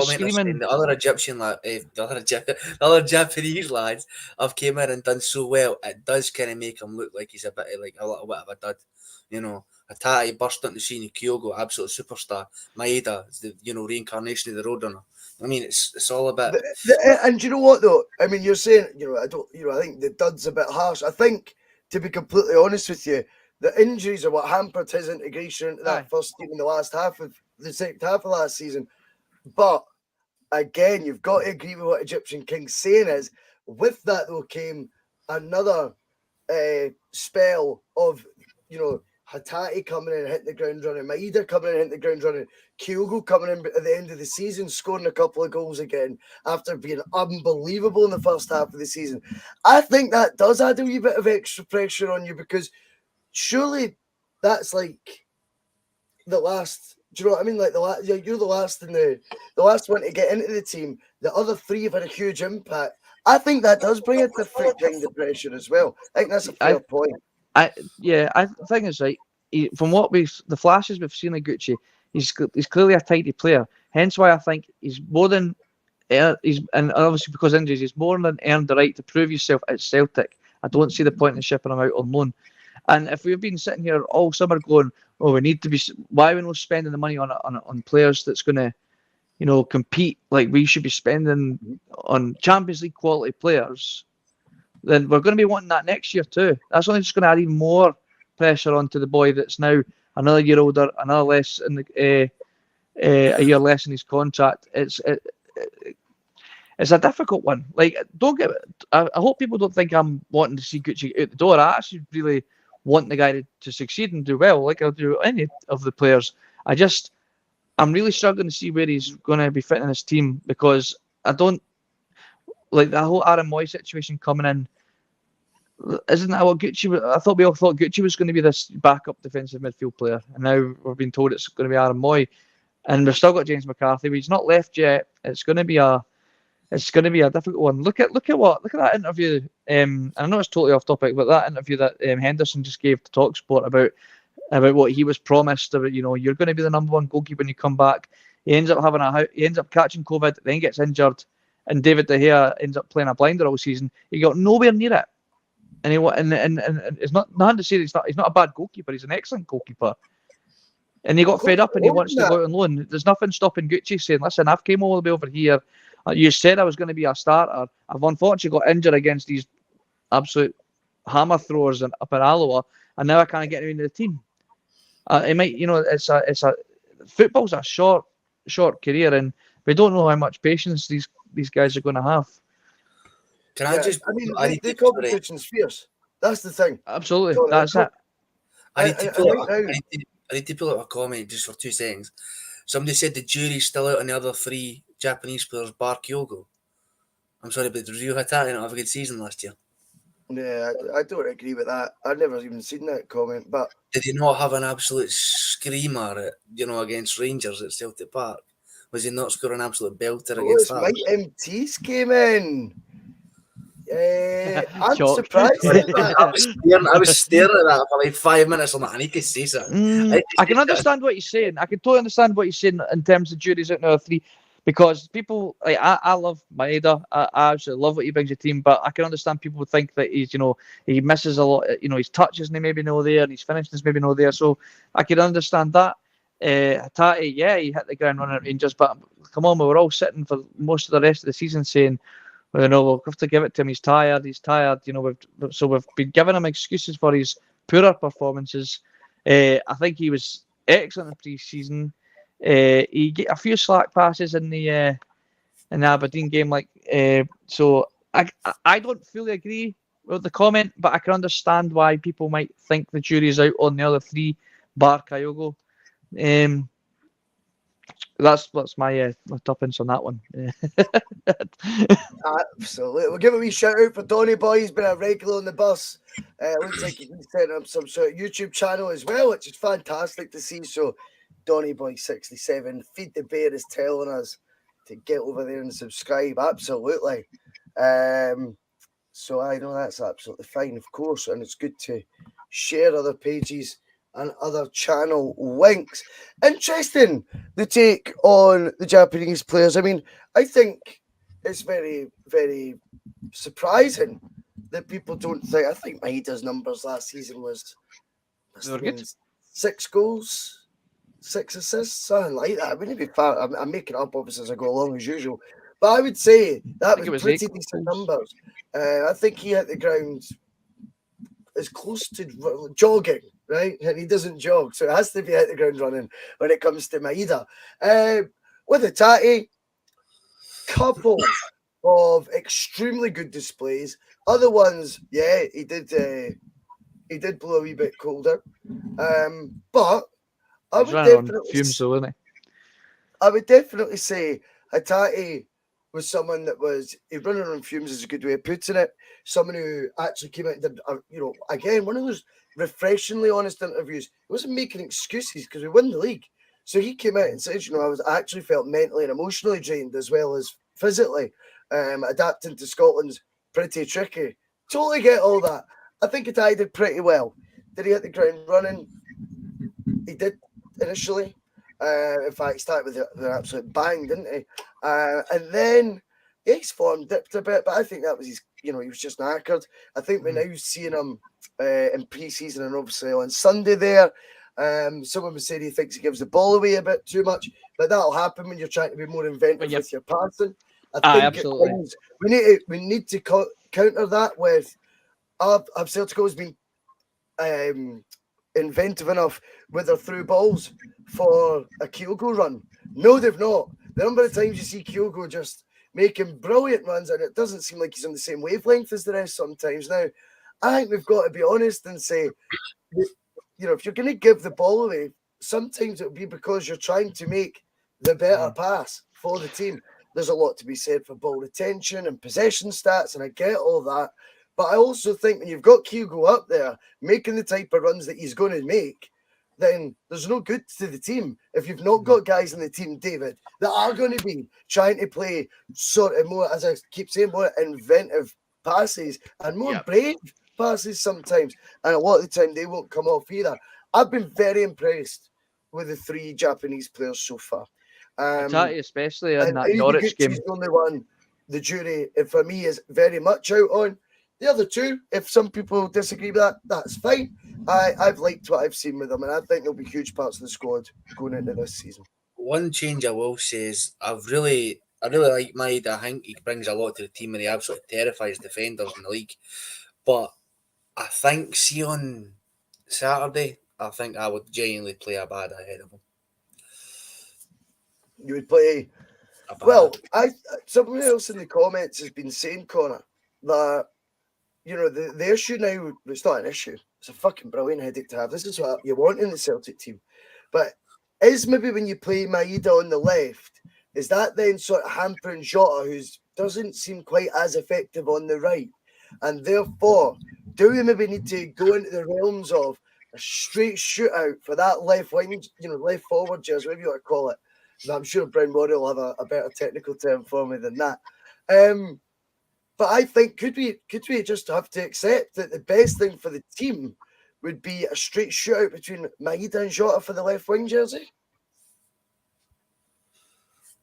screaming. The other Egyptian lad, the other Japanese lads have came in and done so well. It does kind of make him look like he's a little bit of a dud. Hatate burst into the scene. Kyogo, absolute superstar. Maeda is the reincarnation of the Roadrunner. I mean, it's all about. And you know what though? I mean, you're saying I think the dud's a bit harsh. I think, to be completely honest with you, the injuries are what hampered his integration into that first team in the second half of last season. But again, you've got to agree with what Egyptian King's saying is, with that though came another spell of Hatate coming in and hitting the ground running, Maeda coming in and hitting the ground running, Kyogo coming in at the end of the season, scoring a couple of goals again after being unbelievable in the first half of the season. I think that does add a wee bit of extra pressure on you, because surely that's like the last. Do you know what I mean? Like you're the last the last one to get into the team. The other three have had a huge impact. I think that does bring a different kind of pressure as well. I think that's a fair point. I think it's right. From the flashes we've seen of Gucci, he's clearly a tidy player. Hence why I think he's more than and obviously because injuries, he's more than earned the right to prove himself at Celtic. I don't see the point in shipping him out on loan. And if we've been sitting here all summer going, "Oh, we need to be," why are we not spending the money on players that's going to, compete like we should be spending on Champions League quality players? Then we're going to be wanting that next year too. That's only just going to add even more pressure onto the boy that's now another year older, another less in a year less in his contract. It's a difficult one. Like, I hope people don't think I'm wanting to see Gucci out the door. I actually really want the guy to succeed and do well, like I'll do any of the players. I'm really struggling to see where he's going to be fitting in his team, because I don't like the whole Aaron Moy situation coming in. Isn't that what Gucci? I thought we all thought Gucci was going to be this backup defensive midfield player, and now we're being told it's going to be Aaron Moy, and we've still got James McCarthy. But he's not left yet. It's going to be It's going to be a difficult one. Look at that interview. And I know it's totally off topic, but that interview that Henderson just gave to Talksport about what he was promised about. You're going to be the number one goalkeeper when you come back. He ends up catching COVID, then gets injured, and David De Gea ends up playing a blinder all season. He got nowhere near it, and it's not nothing to say he's not a bad goalkeeper. He's an excellent goalkeeper. And he got fed up and he wants to go out on loan. There's nothing stopping Bhoycie saying, listen, I've came all the way over here. You said I was going to be a starter. I've unfortunately got injured against these absolute hammer throwers up in Alloa, and now I can't get into the team. It might, football's a short career, and we don't know how much patience these guys are going to have. The competition's fierce. That's the thing. Absolutely, that's it. I need to pull out a comment just for 2 seconds. Somebody said the jury's still out on the other 3 Japanese players, bar Kyogo. I'm sorry, but Ryu Hatate not have a good season last year. Yeah, I don't agree with that. I've never even seen that comment. But did he not have an absolute screamer against Rangers at Celtic Park? Was he not scoring an absolute belter against that? Mike MT's came in. I'm surprised. I was staring at that for like 5 minutes. I'm like, I need to see that. I can understand what he's saying. I can totally understand what he's saying in terms of jury's out now 3, because people like I love Maeda. I absolutely love what he brings to the team, but I can understand people think that he's he misses a lot. His touches maybe no there, and his finishing maybe no there. So I can understand that. Hatate, yeah, he hit the ground running at Rangers, but come on, we were all sitting for most of the rest of the season saying, we'll have to give it to him. He's tired. We've been giving him excuses for his poorer performances. I think he was excellent in pre-season. He get a few slack passes in the Aberdeen game, so I don't fully agree with the comment, but I can understand why people might think the jury's out on the other 3, bar Kyogo. That's my tuppence on that one. Absolutely. We'll give a wee shout out for Donny Boy. He's been a regular on the bus. Looks like he's setting up some sort of YouTube channel as well, which is fantastic to see. So Donny Boy 67, Feed the Bear is telling us to get over there and subscribe. Absolutely. So I know that's absolutely fine, of course, and it's good to share other pages and other channel links. Interesting, the take on the Japanese players. I mean, I think it's very, very surprising that people don't think. I think Maeda's numbers last season was 6 goals, 6 assists, something like that. I wouldn't be far. I'm making it up obviously as I go along as usual, but I would say that was pretty decent numbers. I think he hit the ground as close to jogging, right? And he doesn't jog, so it has to be hit the ground running when it comes to Maeda. With Hatate, couple of extremely good displays. Other ones, yeah, he did blow a wee bit colder. But I would definitely fumes, though, wasn't he? I would definitely say Hatate was someone that was running on fumes is a good way of putting it. Someone who actually came out and did, again, one of those refreshingly honest interviews. He wasn't making excuses because we won the league. So he came out and said, I actually felt mentally and emotionally drained as well as physically. Adapting to Scotland's pretty tricky. Totally get all that. I think Hatate did pretty well. Did he hit the ground running? He did initially. In fact, he started with an absolute bang, didn't he? And then his form dipped a bit, but I think that was his, he was just knackered. I think we're now seeing him in pre-season and obviously on Sunday there. Someone was saying he thinks he gives the ball away a bit too much, but that'll happen when you're trying to be more inventive with your passing. I think absolutely. We need to counter that with Celtic has been inventive enough with their through balls for a Kyogo run. No, they've not. The number of times you see Kyogo just making brilliant runs, and it doesn't seem like he's on the same wavelength as the rest sometimes. Now, I think we've got to be honest and say, if you're going to give the ball away, sometimes it'll be because you're trying to make the better pass for the team. There's a lot to be said for ball retention and possession stats, and I get all that. But I also think when you've got Kyogo up there making the type of runs that he's going to make, then there's no good to the team. If you've not got guys in the team, David, that are going to be trying to play sort of more, as I keep saying, more inventive passes and more brave passes sometimes. And a lot of the time, they won't come off either. I've been very impressed with the 3 Japanese players so far. Especially in that Norwich game. The only one the jury, for me, is very much out on. The other 2, if some people disagree with that, that's fine. I've liked what I've seen with them, and I think they'll be huge parts of the squad going into this season. One change I will say is I really like Maeda. I think he brings a lot to the team, and he absolutely terrifies defenders in the league. But I think, see, on Saturday, I think I would genuinely play Abada ahead of him. You would play... Abada. Well, someone else in the comments has been saying, Connor, that, you know, the issue now, it's not an issue. It's a fucking brilliant headache to have. This is what you want in the Celtic team. But is maybe when you play Maeda on the left, is that then sort of hampering Jota, who doesn't seem quite as effective on the right? And therefore, do we maybe need to go into the realms of a straight shootout for that left wing, you know, left forward jersey, whatever you want to call it? And I'm sure Brian Murray will have a better technical term for me than that. But I think could we just have to accept that the best thing for the team would be a straight shootout between Maeda and Jota for the left wing jersey?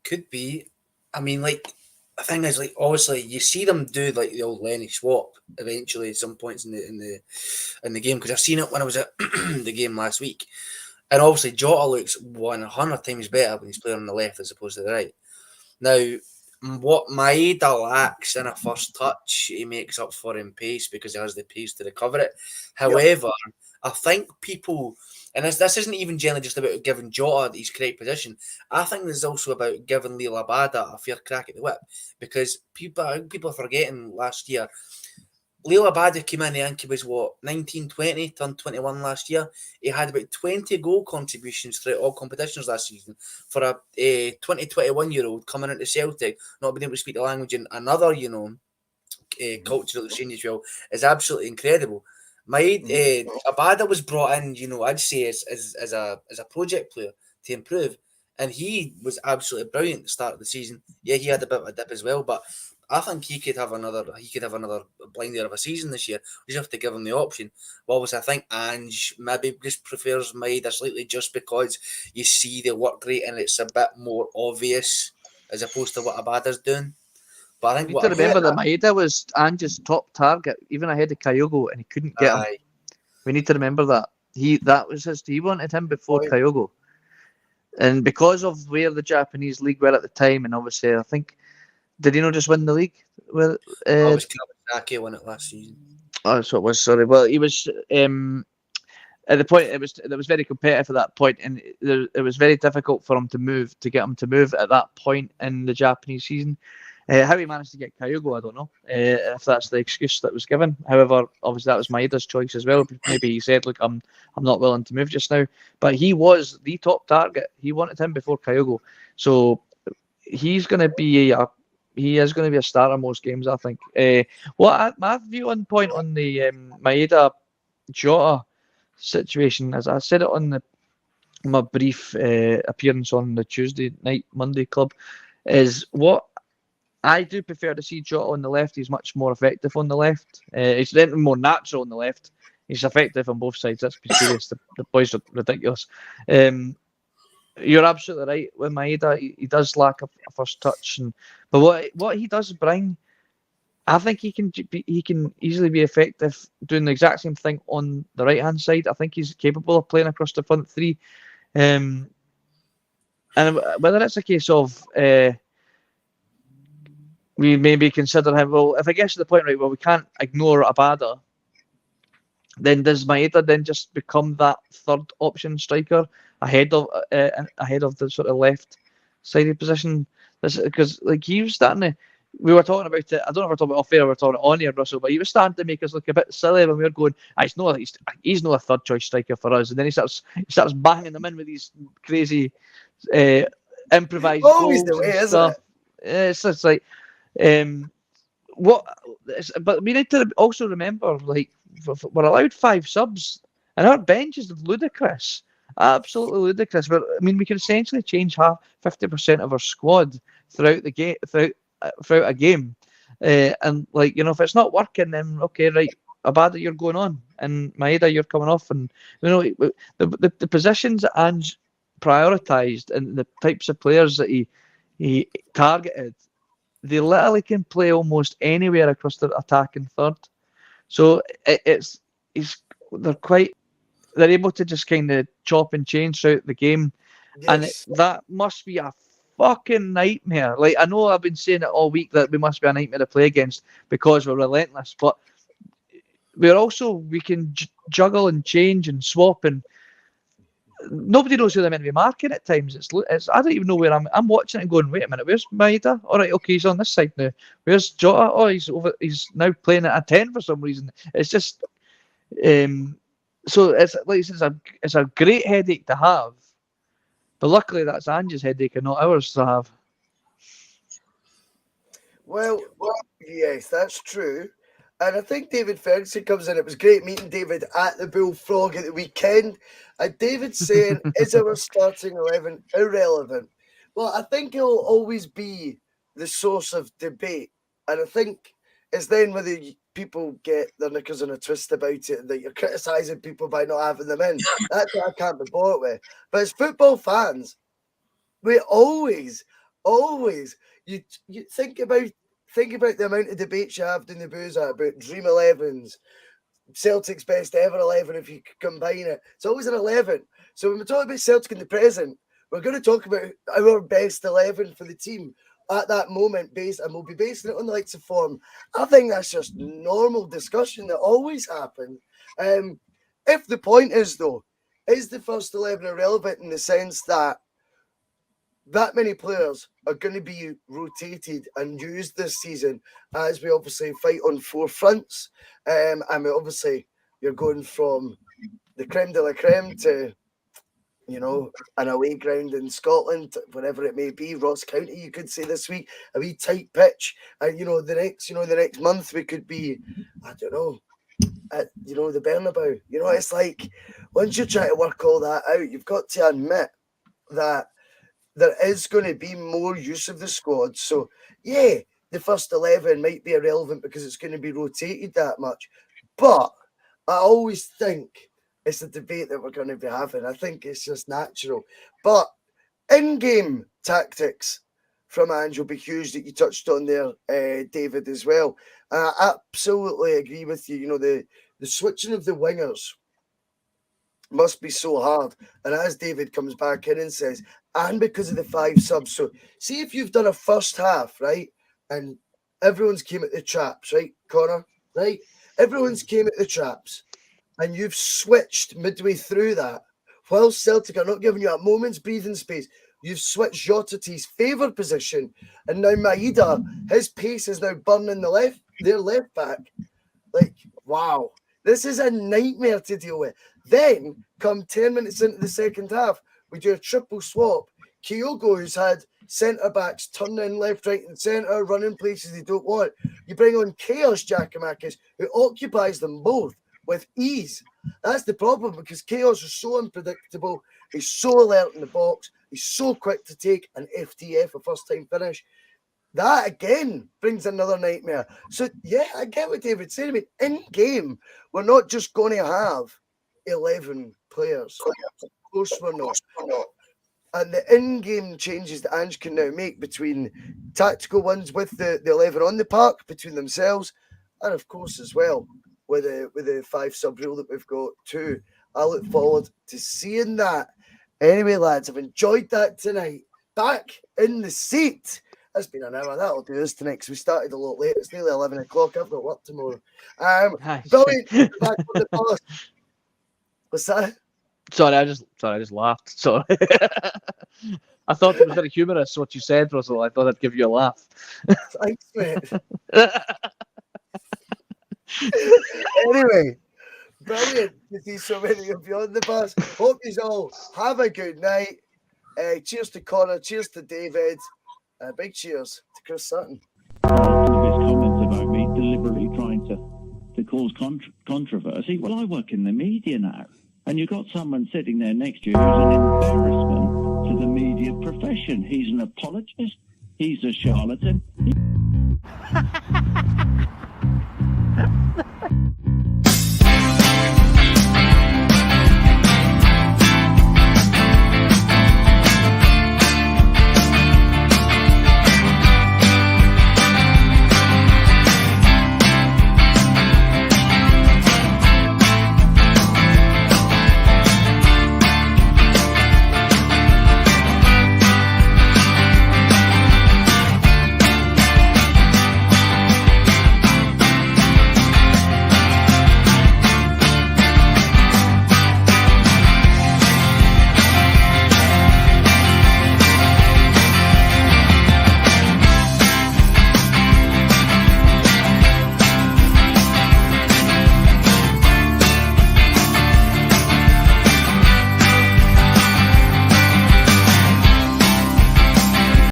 Could be. I mean, like, the thing is, like, obviously you see them do like the old Lenny swap eventually at some points in the game, because I've seen it when I was at the game last week, and obviously Jota looks 100 times better when he's playing on the left as opposed to the right. Now, what Maeda lacks in a first touch, he makes up for in pace because he has the pace to recover it. However, I think people, and this isn't even generally just about giving Jota his correct position. I think this is also about giving Liel Abada a fair crack at the whip, because people are forgetting last year. Liel Abada came in, and he was 19, 20, turned 21 last year. He had about 20 goal contributions throughout all competitions last season. For a 20, 21-year-old coming into Celtic, not being able to speak the language in another, cultural exchange as well, is absolutely incredible. Abada was brought in, I'd say as a project player to improve, and he was absolutely brilliant at the start of the season. Yeah, he had a bit of a dip as well, but I think he could have another blinder of a season this year. We just have to give him the option. Well, obviously, I think Ange maybe just prefers Maeda slightly just because you see the work rate and it's a bit more obvious as opposed to what Abada's doing. But I think you need to remember that Maeda was Ange's top target, even ahead of Kyogo, and he couldn't get him. We need to remember that. He wanted him before Kyogo. And because of where the Japanese league were at the time, and obviously I think, did he not just win the league? Well, was Kawasaki won it last season. Oh, so it was. Sorry. Well, he was at the point. It was very competitive at that point, and it was very difficult for him to get him to move at that point in the Japanese season. How he managed to get Kyogo, I don't know. If that's the excuse that was given. However, obviously that was Maeda's choice as well. Maybe he said, "Look, I'm not willing to move just now." But he was the top target. He wanted him before Kyogo, so he's going to be he is going to be a starter most games, I think. My view on point on the Maeda Jota situation, as I said it on my brief appearance on the Tuesday night Monday club, is what I do prefer to see Jota on the left. He's much more effective on the left. He's then more natural on the left. He's effective on both sides. Let's be serious. The boys are ridiculous. You're absolutely right with Maeda. He does lack a first touch, but what he does bring, I think he can easily be effective doing the exact same thing on the right hand side. I think he's capable of playing across the front three, and whether it's a case of we maybe consider him. Well, if it gets to the point, right, well, we can't ignore Abada, then does Maeda then just become that third option striker ahead of the sort of left sided position? Because like he was starting to, we were talking about it. I don't know if we're talking about off air, we're talking on here, Russell, but he was starting to make us look a bit silly when we were going, he's not a third choice striker for us, and then he starts banging them in with these crazy improvised goals the way, and stuff. It's just like but we need to also remember, like, we're allowed 5 subs and our bench is ludicrous. Absolutely ludicrous. But I mean, we can essentially change 50% of our squad throughout the game, throughout a game, and like, you know, if it's not working, then okay, right, Abada, you're going on, and Maeda, you're coming off, and you know, the positions that Ange prioritised and the types of players that he targeted, they literally can play almost anywhere across the attacking third. So they're able to just kind of chop and change throughout the game, and Yes. that must be a fucking nightmare. Like, I know I've been saying it all week that we must be a nightmare to play against because we're relentless, but we can juggle and change and swap, and nobody knows who they're meant to be marking at times. It's I don't even know where I'm watching it and going, wait a minute, where's Maeda? All right, okay, he's on this side now. Where's Jota? Oh, he's now playing at a 10 for some reason. It's just so it's like I said, it's a great headache to have, but luckily that's Ange's headache and not ours to have. Well, yes, that's true. And I think David Ferguson comes in. It was great meeting David at the Bullfrog at the weekend. And David's saying, is our starting 11 irrelevant? Well, I think it'll always be the source of debate. And I think it's then whether people get their knickers in a twist about it, that you're criticising people by not having them in. That's what I can't be bought with. But as football fans, we always, you think about the amount of debates you have in the booze about Dream 11s, Celtic's best ever 11 if you combine it. It's always an 11. So when we're talking about Celtic in the present, we're going to talk about our best 11 for the team at that moment, and we'll be basing it on the likes of form. I think that's just normal discussion that always happens. If the point is, though, is the first 11 irrelevant in the sense that many players are going to be rotated and used this season as we obviously fight on four fronts. And you're going from the creme de la creme to, you know, an away ground in Scotland, wherever it may be, Ross County, you could say this week, a wee tight pitch. And, the next month we could be, I don't know, at, the Bernabeu. It's like, once you try to work all that out, you've got to admit that there is going to be more use of the squad. So, yeah, the first 11 might be irrelevant because it's going to be rotated that much. But I always think it's a debate that we're going to be having. I think it's just natural. But in-game tactics from Ange will be huge that you touched on there, David, as well. I absolutely agree with you. The switching of the wingers must be so hard. And as David comes back in and says, and because of the 5 subs. So see if you've done a first half, right? And everyone's came at the traps, right, Connor? Right? Everyone's came at the traps. And you've switched midway through that. While Celtic are not giving you a moment's breathing space, you've switched Jota to his favoured position. And now Maeda, his pace is now burning their left back. Like, wow. This is a nightmare to deal with. Then, come 10 minutes into the second half, we do a triple swap. Kyogo, who's had centre-backs turning left, right and centre, running places they don't want. You bring on Chaos Giakoumakis, who occupies them both with ease. That's the problem, because Chaos is so unpredictable. He's so alert in the box. He's so quick to take an FTF, a first-time finish. That, again, brings another nightmare. So, yeah, I get what David's saying. I mean, in-game, we're not just going to have 11 players. Of course we're not. And the in-game changes that Ange can now make between tactical ones with the 11 on the park, between themselves, and, of course, as well, with the 5 sub rule that we've got too. I look forward to seeing that. Anyway, lads, I've enjoyed that tonight. Back in the seat. It's been an hour. That'll do us tonight because we started a lot late. It's nearly 11 o'clock. I've got work tomorrow. Brilliant. Back on the bus. What's that? Sorry, I just laughed. Sorry. I thought it was very humorous what you said, Russell. I thought I'd give you a laugh. Thanks, mate. Anyway, brilliant to see so many of you on the bus. Hope you all have a good night. Cheers to Connor. Cheers to David. Big cheers to Chris Sutton. Some of his comments about me deliberately trying to cause controversy. Well, I work in the media now. And you've got someone sitting there next to you who's an embarrassment to the media profession. He's an apologist. He's a charlatan.